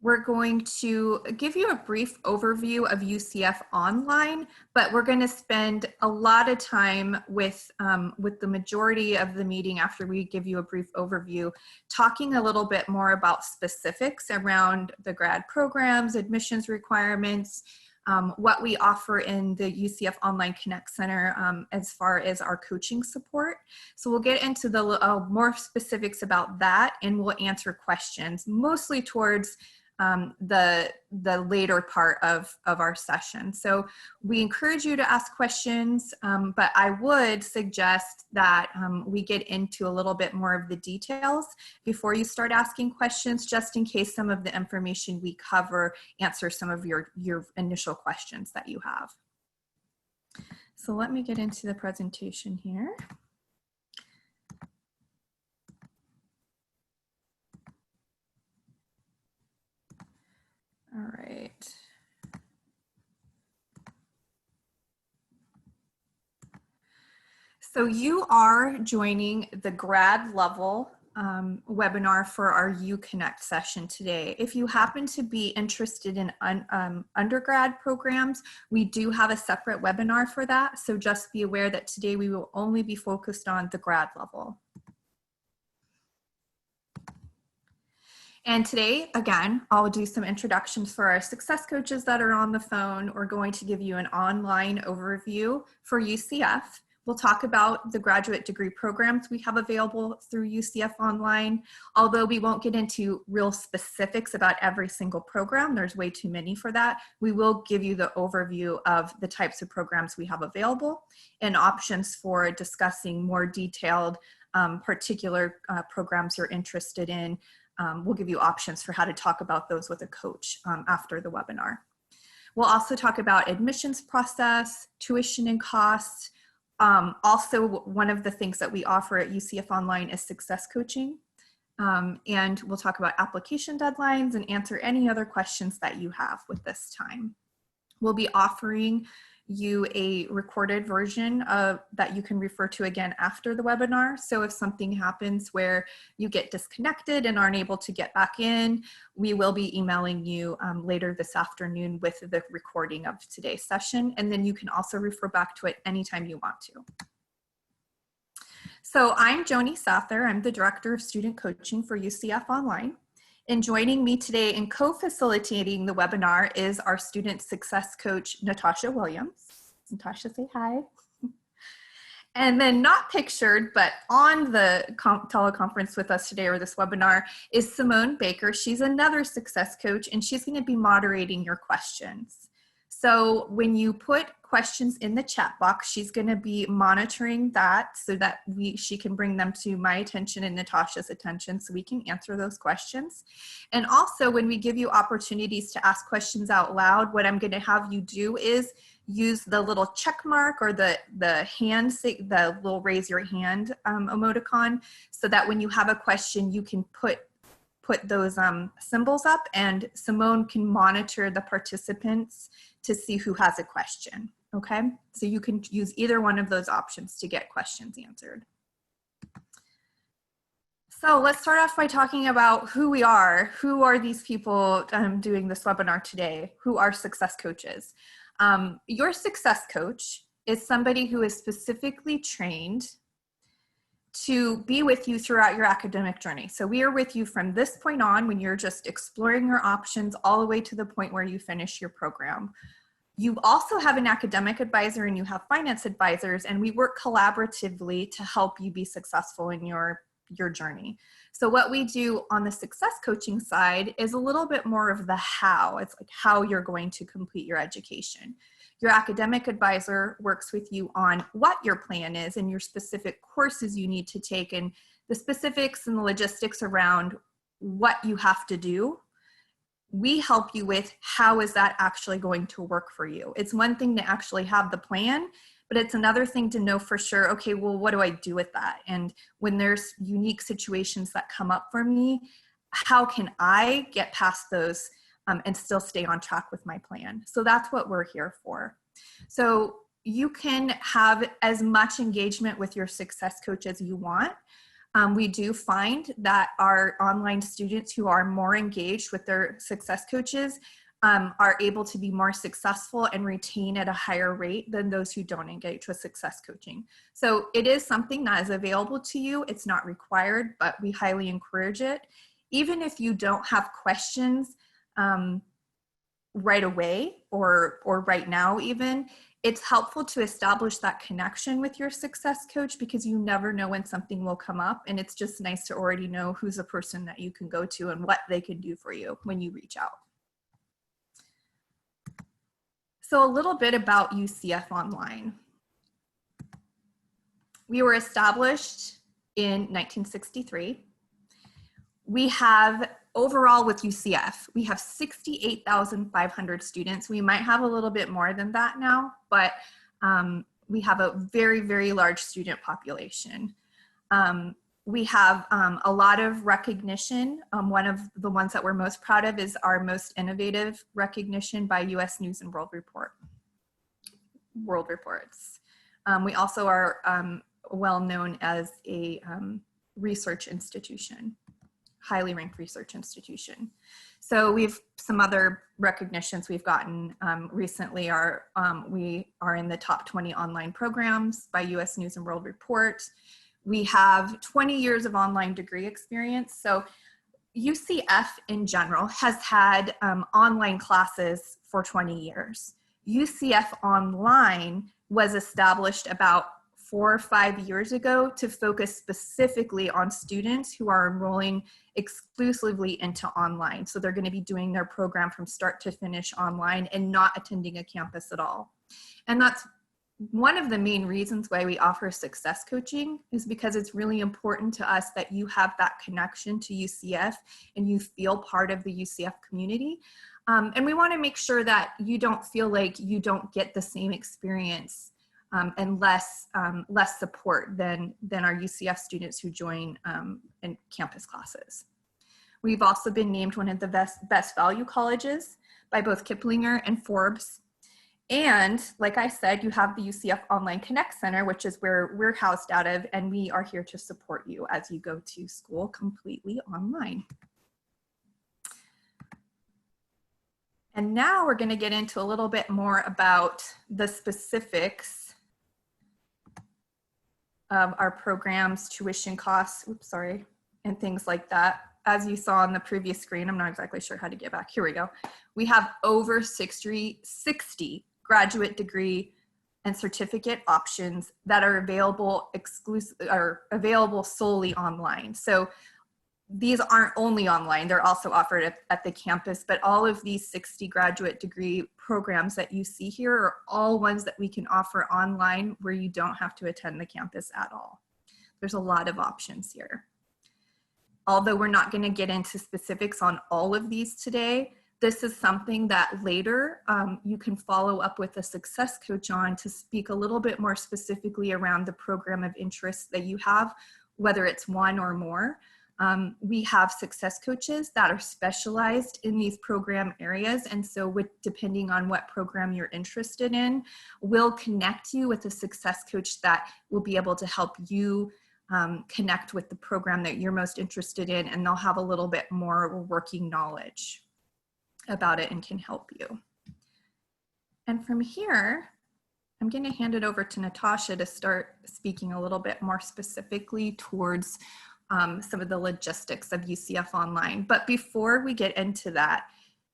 we're going to give you a brief overview of UCF Online, but we're going to spend a lot of time with the majority of the meeting after we give you a brief overview, talking a little bit more about specifics around the grad programs, admissions requirements, what we offer in the UCF Online Connect Center as far as our coaching support. So we'll get into the more specifics about that, and we'll answer questions, mostly towards the later part of our session. So we encourage you to ask questions, but I would suggest that we get into a little bit more of the details before you start asking questions, just in case some of the information we cover answers some of your initial questions that you have. So let me get into the presentation here. All right. So you are joining the grad level webinar for our UConnect session today. If you happen to be interested in undergrad programs, we do have a separate webinar for that. So just be aware that today we will only be focused on the grad level. And today, again, I'll do some introductions for our success coaches that are on the phone. We're going to give you an online overview for UCF. We'll talk about the graduate degree programs we have available through UCF Online. Although we won't get into real specifics about every single program, there's way too many for that. We will give you the overview of the types of programs we have available and options for discussing more detailed particular programs you're interested in. We'll give you options for how to talk about those with a coach after the webinar. We'll also talk about admissions process, tuition and costs. Also, one of the things that we offer at UCF Online is success coaching. And we'll talk about application deadlines and answer any other questions that you have with this time. We'll be offering you a recorded version that you can refer to again after the webinar. So if something happens where you get disconnected and aren't able to get back in, we will be emailing you later this afternoon with the recording of today's session. And then you can also refer back to it anytime you want to. So I'm Joni Sather. I'm the Director of Student Coaching for UCF Online. And joining me today and co-facilitating the webinar is our student success coach, Natasha Williams. Natasha, say hi. And then not pictured, but on the teleconference with us today, or this webinar, is Simone Baker. She's another success coach, and she's going to be moderating your questions. So when you put questions in the chat box, she's going to be monitoring that so that she can bring them to my attention and Natasha's attention so we can answer those questions. And also, when we give you opportunities to ask questions out loud, what I'm going to have you do is use the little check mark or the little raise your hand emoticon, so that when you have a question, you can put those symbols up, and Simone can monitor the participants to see who has a question, okay? So you can use either one of those options to get questions answered. So let's start off by talking about who we are. Who are these people doing this webinar today? Who are success coaches? Your success coach is somebody who is specifically trained to be with you throughout your academic journey. So we are with you from this point on, when you're just exploring your options, all the way to the point where you finish your program. You also have an academic advisor and you have finance advisors, and we work collaboratively to help you be successful in your journey. So what we do on the success coaching side is a little bit more of the how. It's like how you're going to complete your education. Your academic advisor works with you on what your plan is and your specific courses you need to take, and the specifics and the logistics around what you have to do. We help you with how is that actually going to work for you. It's one thing to actually have the plan, but it's another thing to know for sure, okay, well, what do I do with that? And when there's unique situations that come up for me, how can I get past those and still stay on track with my plan? So that's what we're here for. So you can have as much engagement with your success coach as you want. We do find that our online students who are more engaged with their success coaches are able to be more successful and retain at a higher rate than those who don't engage with success coaching. So it is something that is available to you. It's not required, but we highly encourage it. Even if you don't have questions right away or right now even, it's helpful to establish that connection with your success coach, because you never know when something will come up, and it's just nice to already know who's a person that you can go to and what they can do for you when you reach out. So a little bit about UCF Online. We were established in 1963. We have, overall with UCF, we have 68,500 students. We might have a little bit more than that now, but we have a very, very large student population. We have a lot of recognition. One of the ones that we're most proud of is our most innovative recognition by US News and World Reports. We also are well known as a research institution, highly ranked research institution. So we've some other recognitions we've gotten recently are we are in the top 20 online programs by US News and World Report. We have 20 years of online degree experience. So UCF in general has had online classes for 20 years. UCF Online was established about 4 or 5 years ago to focus specifically on students who are enrolling exclusively into online. So they're going to be doing their program from start to finish online and not attending a campus at all. And that's one of the main reasons why we offer success coaching, is because it's really important to us that you have that connection to UCF and you feel part of the UCF community. And we want to make sure that you don't feel like you don't get the same experience and less support than our UCF students who join in campus classes. We've also been named one of the best value colleges by both Kiplinger and Forbes. And like I said, you have the UCF Online Connect Center, which is where we're housed out of, and we are here to support you as you go to school completely online. And now we're going to get into a little bit more about the specifics of our programs, tuition costs, and things like that. As you saw on the previous screen, I'm not exactly sure how to get back. Here we go. We have over 60 graduate degree and certificate options that are available solely online. So these aren't only online, they're also offered at the campus, but all of these 60 graduate degree programs that you see here are all ones that we can offer online where you don't have to attend the campus at all. There's a lot of options here. Although we're not going to get into specifics on all of these today, this is something that later you can follow up with a success coach on to speak a little bit more specifically around the program of interest that you have, whether it's one or more. We have success coaches that are specialized in these program areas, and so depending on what program you're interested in, we'll connect you with a success coach that will be able to help you connect with the program that you're most interested in, and they'll have a little bit more working knowledge about it and can help you. And from here, I'm going to hand it over to Natasha to start speaking a little bit more specifically towards some of the logistics of UCF Online. But before we get into that,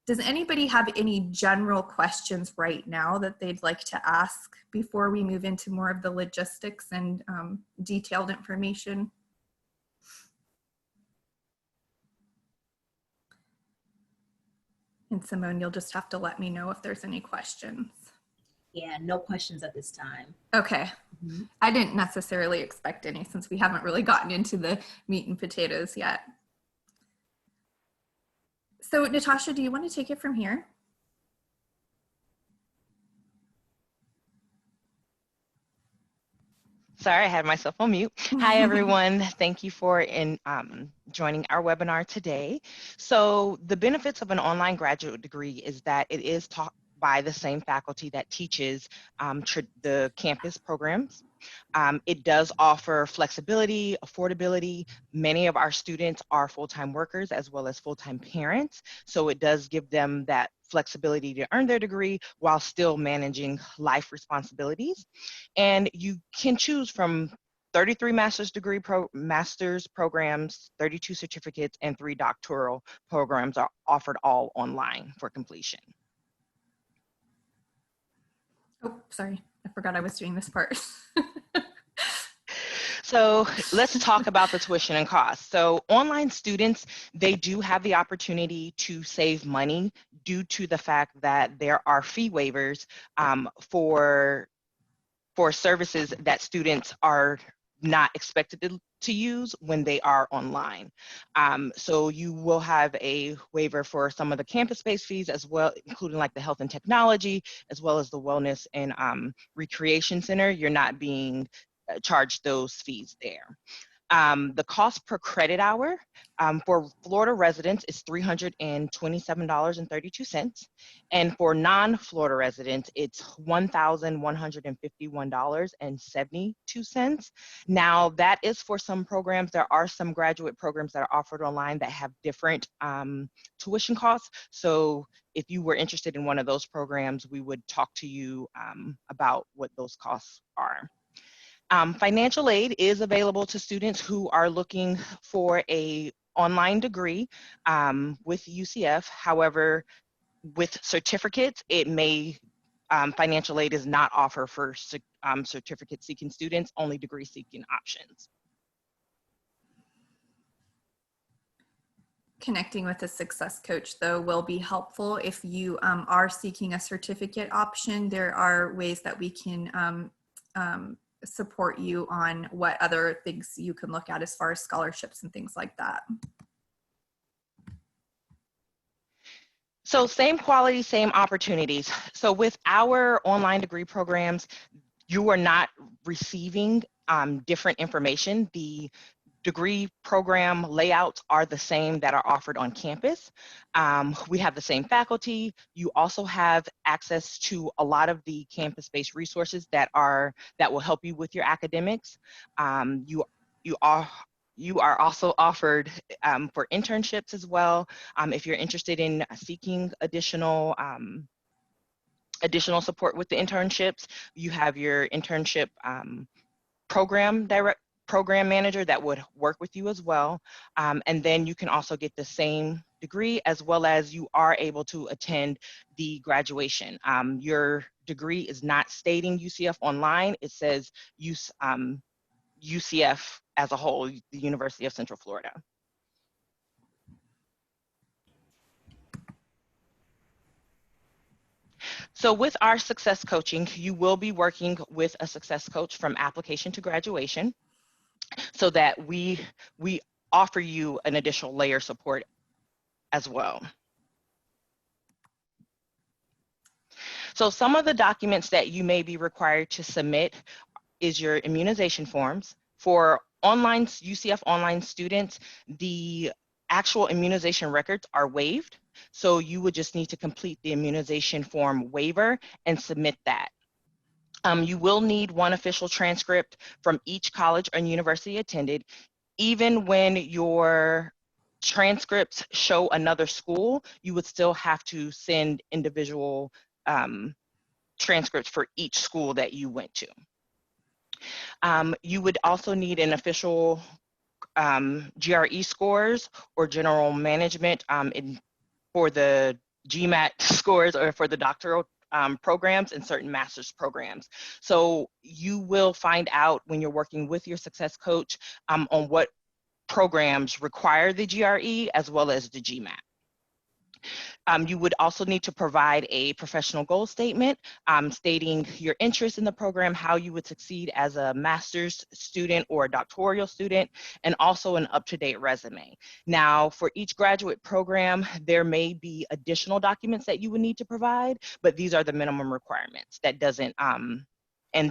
does anybody have any general questions right now that they'd like to ask before we move into more of the logistics and detailed information? And Simone, you'll just have to let me know if there's any questions. Yeah, no questions at this time. Okay. Mm-hmm. I didn't necessarily expect any since we haven't really gotten into the meat and potatoes yet. So Natasha, do you want to take it from here? Sorry, I had myself on mute. Hi, everyone. Thank you for joining our webinar today. So the benefits of an online graduate degree is that it is taught by the same faculty that teaches the campus programs. It does offer flexibility, affordability. Many of our students are full-time workers as well as full-time parents, so it does give them that flexibility to earn their degree while still managing life responsibilities. And you can choose from 33 master's programs, 32 certificates, and 3 doctoral programs are offered all online for completion. Oh, sorry. I forgot I was doing this part. So let's talk about the tuition and costs. So online students, they do have the opportunity to save money due to the fact that there are fee waivers for services that students are not expected to use when they are online. So you will have a waiver for some of the campus-based fees as well, including like the health and technology, as well as the wellness and recreation center. You're not being charged those fees there. The cost per credit hour for Florida residents is $327.32. And for non-Florida residents, it's $1,151.72. Now, that is for some programs. There are some graduate programs that are offered online that have different tuition costs. So if you were interested in one of those programs, we would talk to you about what those costs are. Financial aid is available to students who are looking for an online degree with UCF. However, with certificates, it may, financial aid is not offered for certificate seeking students, only degree seeking options. Connecting with a success coach, though, will be helpful. If you are seeking a certificate option, there are ways that we can support you on what other things you can look at as far as scholarships and things like that. So same quality, same opportunities. So with our online degree programs, you are not receiving different information. The degree program layouts are the same that are offered on campus. We have the same faculty. You also have access to a lot of the campus-based resources that will help you with your academics. You are also offered for internships as well. If you're interested in seeking additional support with the internships, you have your internship program manager that would work with you as well. And then you can also get the same degree, as well as you are able to attend the graduation. Your degree is not stating UCF Online, it says UCF as a whole, the University of Central Florida. So with our success coaching, you will be working with a success coach from application to graduation, so that we offer you an additional layer support as well. So some of the documents that you may be required to submit is your immunization forms. For UCF Online students, the actual immunization records are waived. So you would just need to complete the immunization form waiver and submit that. You will need one official transcript from each college and university attended. Even when your transcripts show another school, you would still have to send individual transcripts for each school that you went to. You would also need an official GRE scores or general management for the GMAT scores or for the doctoral programs and certain master's programs. So you will find out when you're working with your success coach on what programs require the GRE as well as the GMAT. You would also need to provide a professional goal statement stating your interest in the program, how you would succeed as a master's student or a doctoral student, and also an up-to-date resume. Now, for each graduate program, there may be additional documents that you would need to provide, but these are the minimum requirements. That doesn't, and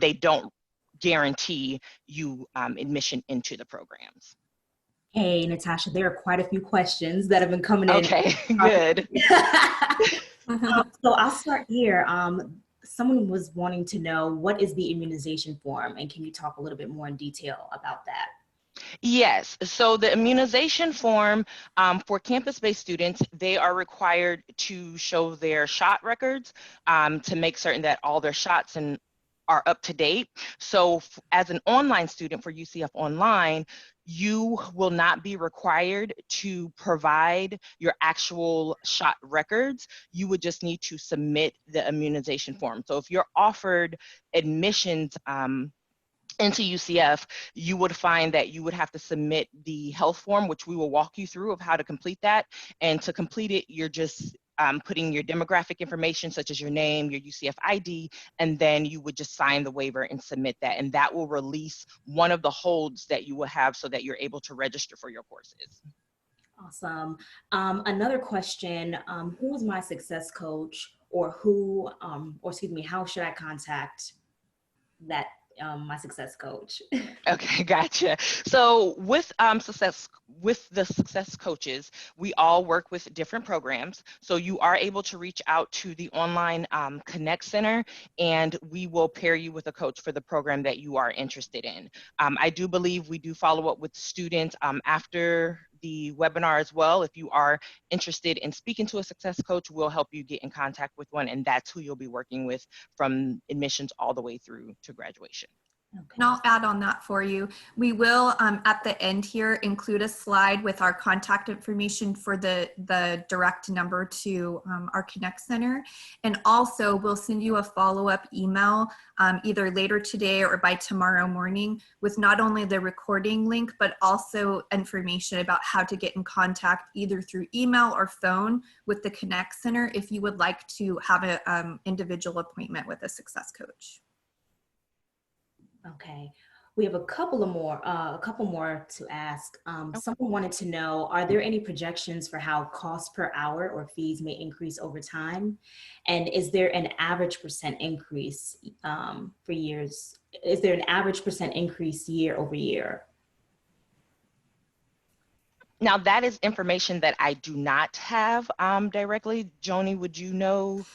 they don't guarantee you admission into the programs. Hey, Natasha, there are quite a few questions that have been coming in. Okay, good. So I'll start here. Someone was wanting to know, what is the immunization form, and can you talk a little bit more in detail about that? Yes, so the immunization form for campus-based students, they are required to show their shot records to make certain that all their shots are up to date. So as an online student for UCF Online, you will not be required to provide your actual shot records. You would just need to submit the immunization form. So if you're offered admissions into UCF, you would find that you would have to submit the health form, which we will walk you through of how to complete that. And to complete it, you're just putting your demographic information, such as your name, your UCF ID, and then you would just sign the waiver and submit that. And that will release one of the holds that you will have so that you're able to register for your courses. Awesome. Another question, who is my success coach, or who, or excuse me, how should I contact that, my success coach? Okay, gotcha. So with the success coaches, we all work with different programs. So you are able to reach out to the online Connect Center, and we will pair you with a coach for the program that you are interested in. I do believe we do follow up with students after the webinar as well. If you are interested in speaking to a success coach, we'll help you get in contact with one, and that's who you'll be working with from admissions all the way through to graduation. Okay. And I'll add on that for you. We will, at the end here, include a slide with our contact information for the direct number to our Connect Center. And also, we'll send you a follow-up email either later today or by tomorrow morning with not only the recording link, but also information about how to get in contact either through email or phone with the Connect Center if you would like to have an individual appointment with a success coach. Okay, we have a couple more to ask. Okay. Someone wanted to know, are there any projections for how cost per hour or fees may increase over time? And is there an average percent increase for years? Is there an average percent increase year over year? Now that is information that I do not have directly. Joni, would you know?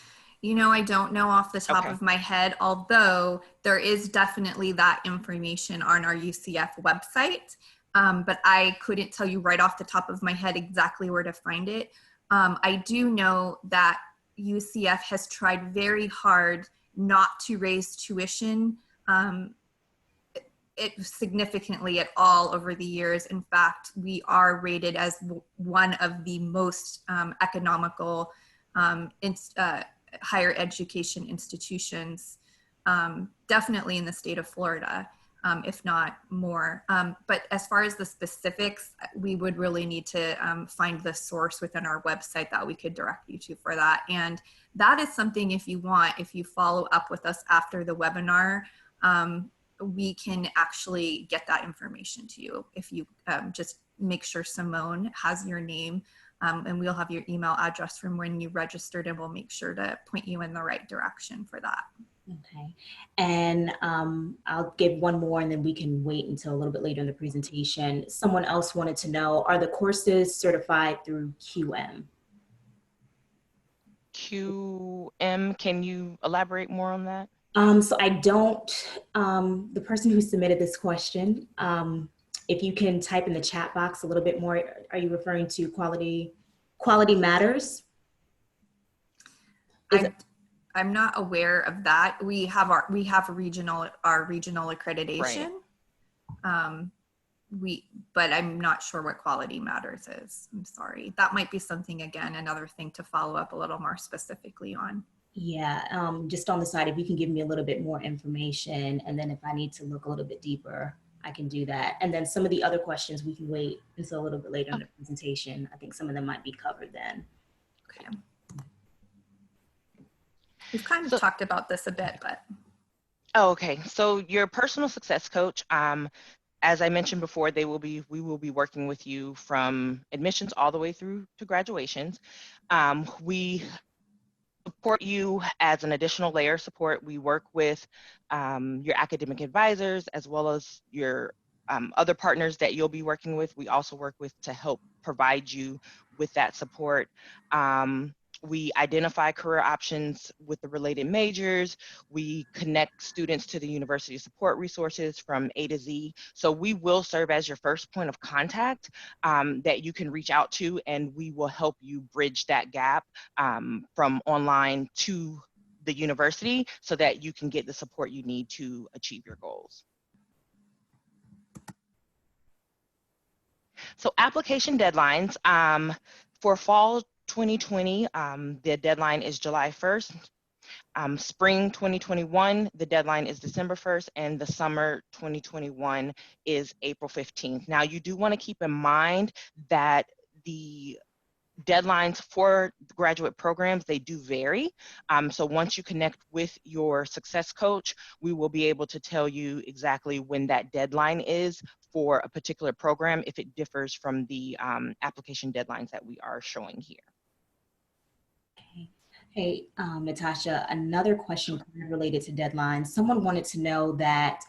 You know, I don't know off the top Okay. of my head, although there is definitely that information on our UCF website, but I couldn't tell you right off the top of my head exactly where to find it. I do know that UCF has tried very hard not to raise tuition significantly at all over the years. In fact, we are rated as one of the most economical higher education institutions, definitely in the state of Florida, if not more. But as far as the specifics, we would really need to find the source within our website that we could direct you to for that. And that is something, if you want, if you follow up with us after the webinar, we can actually get that information to you. If you just make sure Simone has your name, and we'll have your email address from when you registered, and we'll make sure to point you in the right direction for that. Okay, and I'll give one more and then we can wait until a little bit later in the presentation. Someone else wanted to know, are the courses certified through QM? QM, can you elaborate more on that? So I don't, the person who submitted this question, if you can type in the chat box a little bit more, are you referring to Quality Matters? I'm not aware of that. We have our regional accreditation. Right. But I'm not sure what Quality Matters is. I'm sorry. That might be something, again, another thing to follow up a little more specifically on. Yeah, just on the side, if you can give me a little bit more information, and then if I need to look a little bit deeper, I can do that. And then some of the other questions we can wait until a little bit later in the presentation. I think some of them might be covered then. Okay. We've kind of talked about this a bit, but. Oh, okay. So your personal success coach, as I mentioned before, we will be working with you from admissions all the way through to graduations. We support you as an additional layer of support. We work with your academic advisors as well as your other partners that you'll be working with. We also work with to help provide you with that support. We identify career options with the related majors. We connect students to the university support resources from A to Z. So we will serve as your first point of contact that you can reach out to, and we will help you bridge that gap from online to the university so that you can get the support you need to achieve your goals. So application deadlines for fall 2020, the deadline is July 1st. Spring 2021, the deadline is December 1st, and the summer 2021 is April 15th. Now, you do want to keep in mind that the deadlines for graduate programs, they do vary. So once you connect with your success coach, we will be able to tell you exactly when that deadline is for a particular program if it differs from the application deadlines that we are showing here. Okay. Hey, Natasha, another question kind of related to deadlines. Someone wanted to know that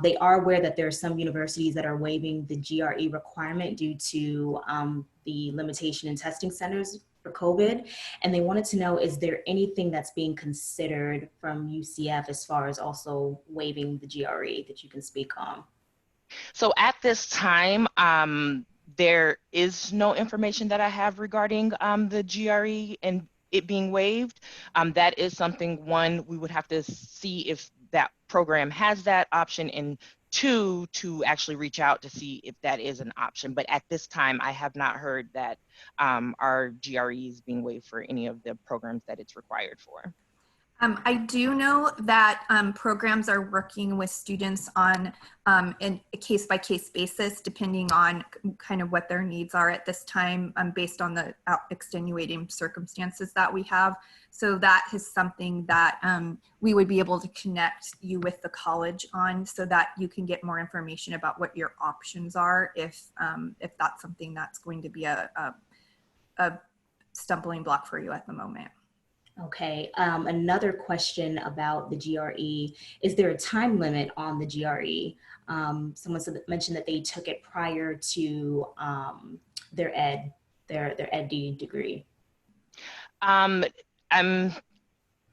they are aware that there are some universities that are waiving the GRE requirement due to the limitation in testing centers for COVID. And they wanted to know, is there anything that's being considered from UCF as far as also waiving the GRE that you can speak on? So at this time, there is no information that I have regarding the GRE and it being waived. That is something, one, we would have to see if that program has that option, and two, to actually reach out to see if that is an option. But at this time, I have not heard that our GRE is being waived for any of the programs that it's required for. I do know that programs are working with students on in a case-by-case basis, depending on kind of what their needs are at this time, based on the extenuating circumstances that we have. So that is something that we would be able to connect you with the college on, so that you can get more information about what your options are, if that's something that's going to be a stumbling block for you at the moment. Okay, another question about the GRE. Is there a time limit on the GRE? Someone mentioned that they took it prior to their ed degree. I'm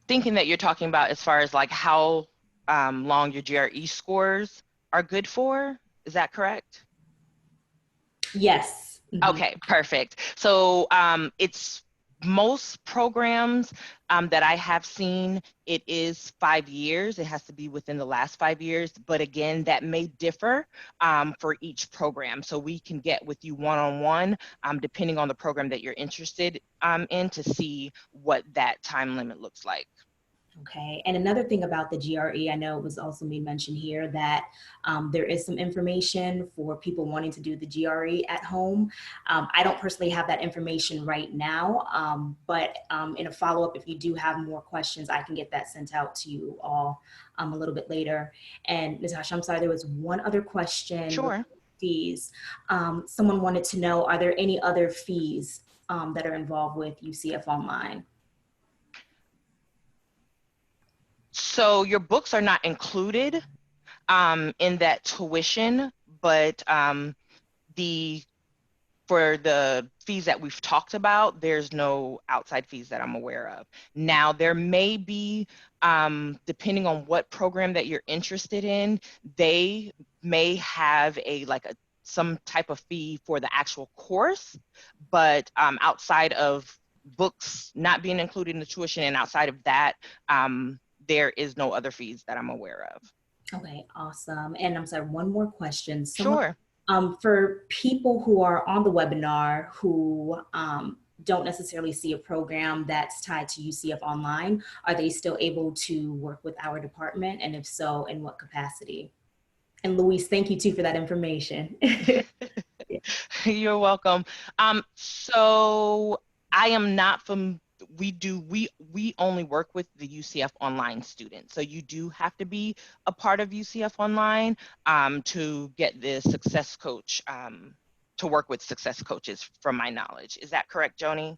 thinking that you're talking about as far as like how long your GRE scores are good for. Is that correct? Yes. Mm-hmm. Okay, perfect. So it's most programs that I have seen, it is 5 years. It has to be within the last 5 years. But again, that may differ for each program. So we can get with you one-on-one, depending on the program that you're interested in, to see what that time limit looks like. Okay, and another thing about the GRE, I know it was also made mention here that there is some information for people wanting to do the GRE at home. I don't personally have that information right now, but in a follow-up, if you do have more questions, I can get that sent out to you all a little bit later. And Natasha, I'm sorry, there was one other question. Sure. Fees. Someone wanted to know, are there any other fees that are involved with UCF Online? So your books are not included in that tuition, but for the fees that we've talked about, there's no outside fees that I'm aware of. Now, there may be, depending on what program that you're interested in, they may have some type of fee for the actual course, but outside of books not being included in the tuition, and outside of that, there is no other fees that I'm aware of. Okay, awesome. And I'm sorry, one more question. Sure. For people who are on the webinar who don't necessarily see a program that's tied to UCF Online, are they still able to work with our department? And if so, in what capacity? And Louise, thank you too for that information. You're welcome. So I am not from, we only work with the UCF Online students. So you do have to be a part of UCF Online to get the success coach, to work with success coaches, from my knowledge. Is that correct, Joni?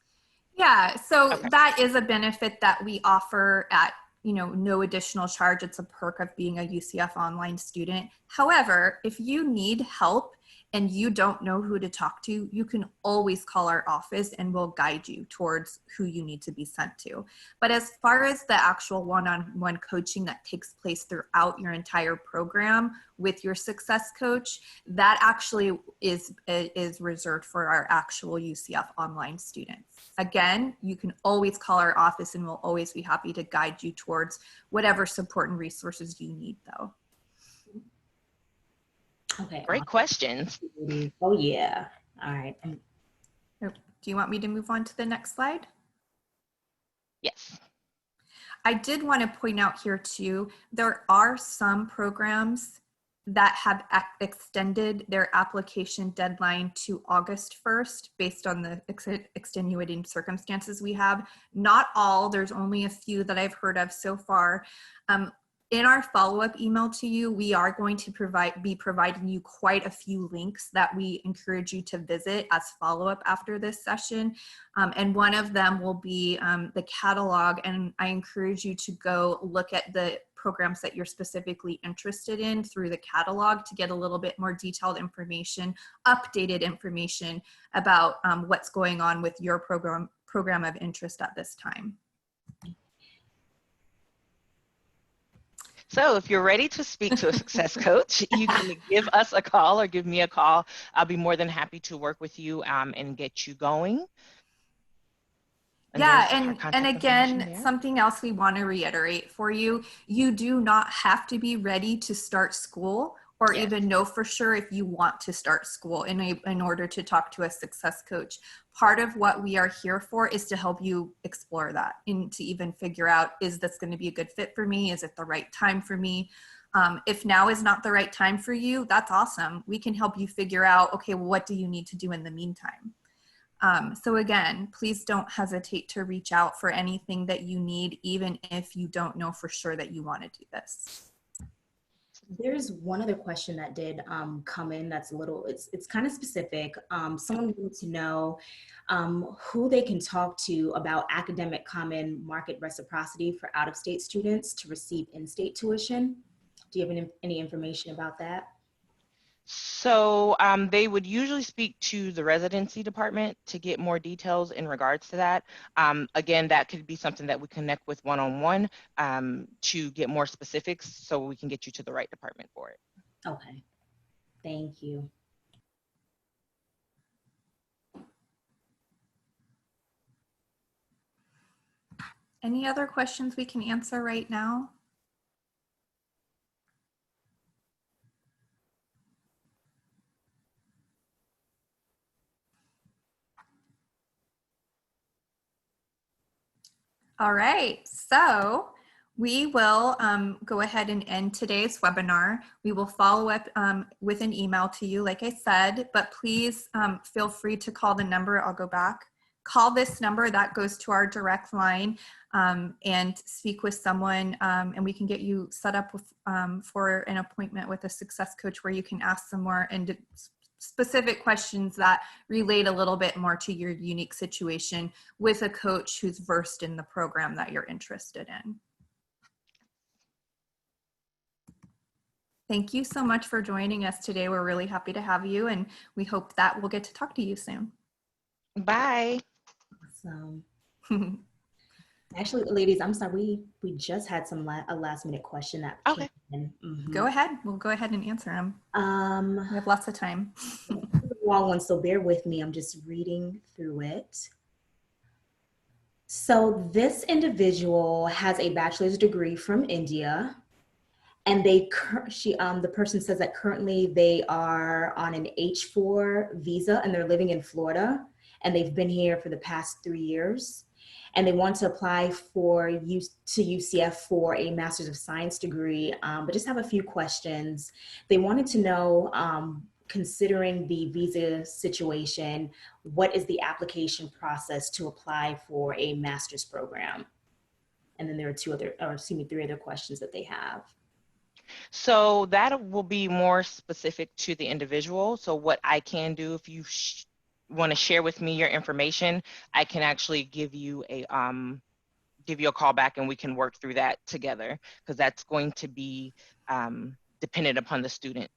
Yeah, so Okay. that is a benefit that we offer at no additional charge. It's a perk of being a UCF Online student. However, if you need help and you don't know who to talk to, you can always call our office and we'll guide you towards who you need to be sent to. But as far as the actual one-on-one coaching that takes place throughout your entire program with your success coach, that actually is reserved for our actual UCF Online students. Again, you can always call our office and we'll always be happy to guide you towards whatever support and resources you need, though. Okay. Great questions. Oh yeah. All right. Do you want me to move on to the next slide? Yes. I did want to point out here too, there are some programs that have extended their application deadline to August 1st based on the extenuating circumstances we have. Not all, there's only a few that I've heard of so far. In our follow-up email to you, we are going to be providing you quite a few links that we encourage you to visit as follow-up after this session. And one of them will be the catalog, and I encourage you to go look at the programs that you're specifically interested in through the catalog to get a little bit more detailed information, updated information about what's going on with your program of interest at this time. So if you're ready to speak to a success coach, you can give us a call or give me a call. I'll be more than happy to work with you and get you going. And again, something else we want to reiterate for you, you do not have to be ready to start school or even know for sure if you want to start school in order to talk to a success coach. Part of what we are here for is to help you explore that and to even figure out, is this going to be a good fit for me? Is it the right time for me? If now is not the right time for you, that's awesome. We can help you figure out, okay, well, what do you need to do in the meantime? So again, please don't hesitate to reach out for anything that you need, even if you don't know for sure that you want to do this. There's one other question that did come in that's a little, it's kind of specific. Someone wanted to know who they can talk to about academic common market reciprocity for out-of-state students to receive in-state tuition. Do you have any information about that? So they would usually speak to the residency department to get more details in regards to that. Again, that could be something that we connect with one-on-one to get more specifics so we can get you to the right department for it. Okay, thank you. Any other questions we can answer right now? All right, so we will go ahead and end today's webinar. We will follow up with an email to you, like I said, but please feel free to call the number. I'll go back. Call this number that goes to our direct line and speak with someone, and we can get you set up with, for an appointment with a success coach where you can ask some more and specific questions that relate a little bit more to your unique situation with a coach who's versed in the program that you're interested in. Thank you so much for joining us today. We're really happy to have you, and we hope that we'll get to talk to you soon. Bye. Awesome. Actually, ladies, I'm sorry, we just had a last minute question that came in. Mm-hmm. Go ahead. We'll go ahead and answer them. We have lots of time. Long one, so bear with me. I'm just reading through it. So this individual has a bachelor's degree from India, and the person says that currently they are on an H-4 visa and they're living in Florida, and they've been here for the past 3 years. And they want to apply to UCF for a Master's of Science degree, but just have a few questions. They wanted to know, considering the visa situation, what is the application process to apply for a master's program? And then there are three other questions that they have. So that will be more specific to the individual. So what I can do, if you want to share with me your information, I can actually give you a call back and we can work through that together, because that's going to be dependent upon the student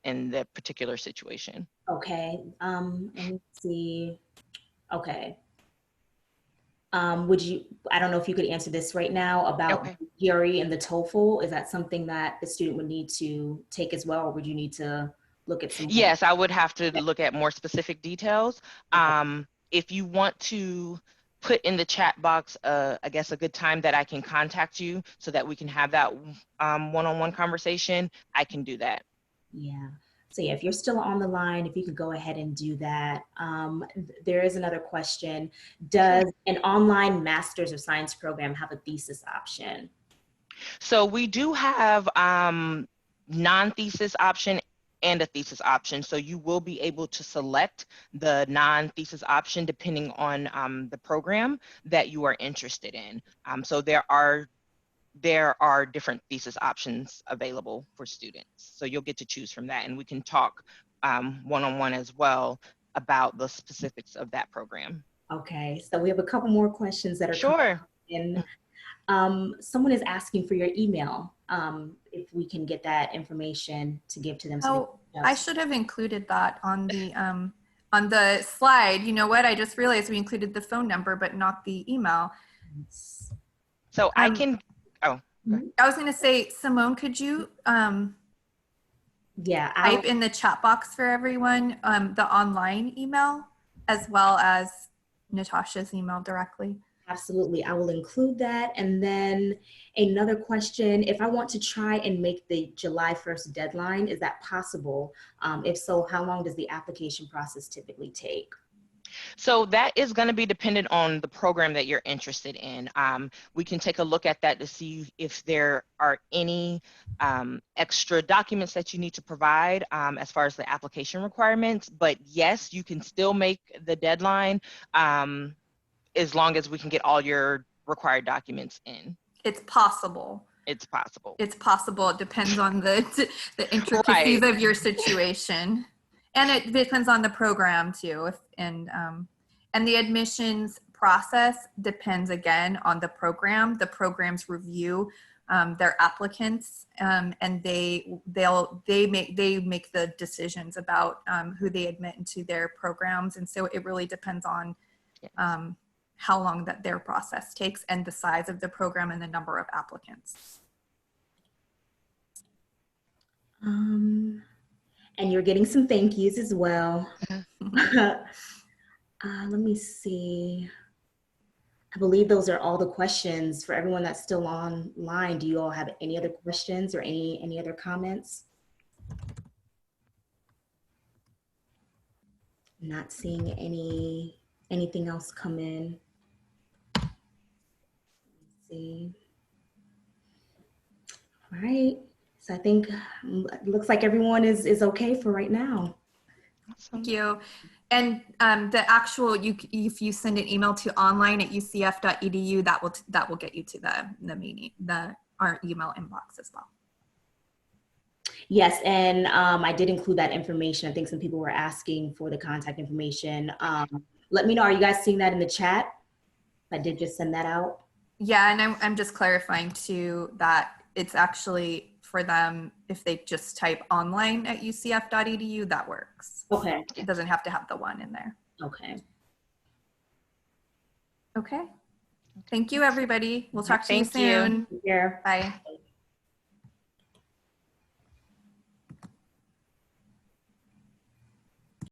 in the particular situation. Okay, let me see. Okay. Would you, I don't know if you could answer this right now about Okay. GRE and the TOEFL. Is that something that the student would need to take as well, or would you need to look at some? Yes, I would have to look at more specific details. Okay. If you want to put in the chat box, I guess a good time that I can contact you so that we can have that one-on-one conversation, I can do that. Yeah. So yeah, if you're still on the line, if you could go ahead and do that. There is another question. Does an online Master's of Science program have a thesis option? So we do have non-thesis option and a thesis option. So you will be able to select the non-thesis option depending on the program that you are interested in. So there are different thesis options available for students. So you'll get to choose from that, and we can talk one-on-one as well about the specifics of that program. Okay, so we have a couple more questions that are coming Sure. in. Someone is asking for your email, if we can get that information to give to them. Oh, I should have included that on the slide. You know what? I just realized we included the phone number, but not the email. So I can, oh. I was going to say, Simone, could you yeah, type in the chat box for everyone the online email as well as Natasha's email directly? absolutely. I will include that. And then another question, if I want to try and make the July 1st deadline, is that possible? If so, how long does the application process typically take? So that is going to be dependent on the program that you're interested in. We can take a look at that to see if there are any extra documents that you need to provide as far as the application requirements. But yes, you can still make the deadline as long as we can get all your required documents in. It's possible. It's possible. It's possible. It depends on the intricacies of your situation. And it depends on the program too. And the admissions process depends again on the program. The programs review their applicants, and they make the decisions about who they admit into their programs. And so it really depends on how long that their process takes and the size of the program and the number of applicants. And you're getting some thank yous as well. Let me see. I believe those are all the questions for everyone that's still online. Do you all have any other questions or any other comments? Not seeing anything else come in. Let's see. All right. So I think it looks like everyone is okay for right now. Thank you. And the actual, if you send an email to online@ucf.edu, that will get you to the meeting, our email inbox as well. Yes, and I did include that information. I think some people were asking for the contact information. Let me know, are you guys seeing that in the chat? I did just send that out. Yeah, and I'm just clarifying too that it's actually for them, if they just type online@ucf.edu, that works. Okay. It doesn't have to have the one in there. Okay. Okay. Thank you, everybody. We'll talk to you soon. Yeah. Bye.